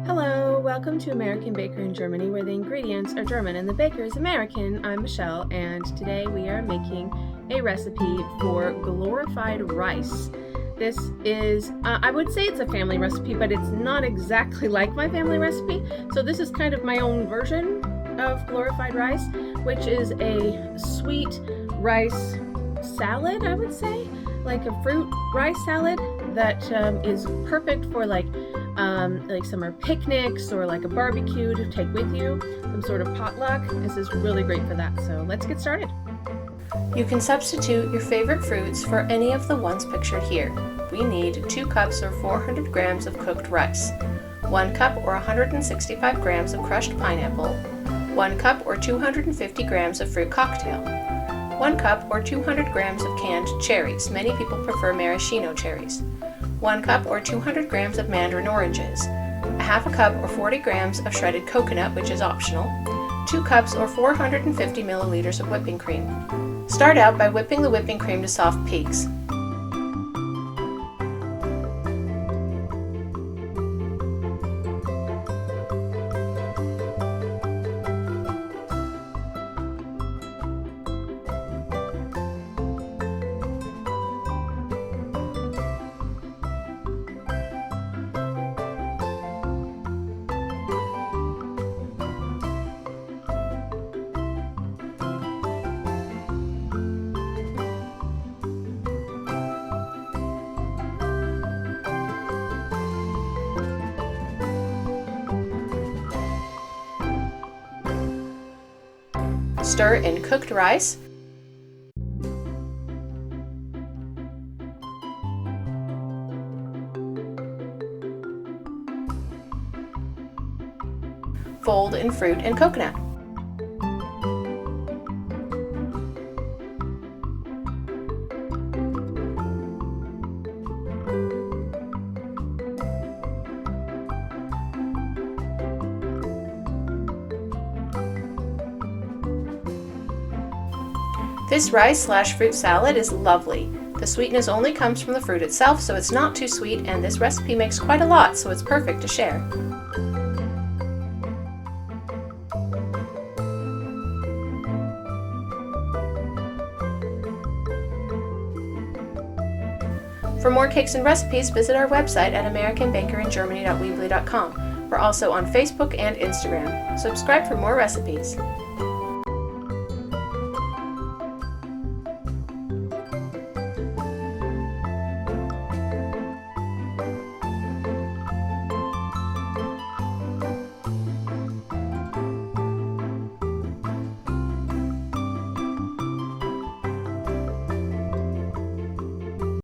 Hello, welcome to American Baker in Germany, where the ingredients are German and the baker is American. I'm Michelle, and today we are making a recipe for glorified rice. This is, I would say it's a family recipe, but it's not exactly like my family recipe. So this is kind of my own version of glorified rice, which is a sweet rice salad, I would say, like a fruit rice salad that is perfect for like summer picnics or like a barbecue to take with you, some sort of potluck. This is really great for that. So let's get started. You can substitute your favorite fruits for any of the ones pictured here. We need 2 cups or 400 grams of cooked rice, 1 cup or 165 grams of crushed pineapple, 1 cup or 250 grams of fruit cocktail, 1 cup or 200 grams of canned cherries. Many people prefer maraschino cherries. 1 cup or 200 grams of mandarin oranges, a half a cup or 40 grams of shredded coconut, which is optional, 2 cups or 450 milliliters of whipping cream. Start out by whipping the whipping cream to soft peaks. Stir in cooked rice, fold in fruit and coconut. This rice/fruit salad is lovely. The sweetness only comes from the fruit itself, so it's not too sweet, and this recipe makes quite a lot, so it's perfect to share. For more cakes and recipes, visit our website at americanbakeringermany.weebly.com. We're also on Facebook and Instagram. Subscribe for more recipes.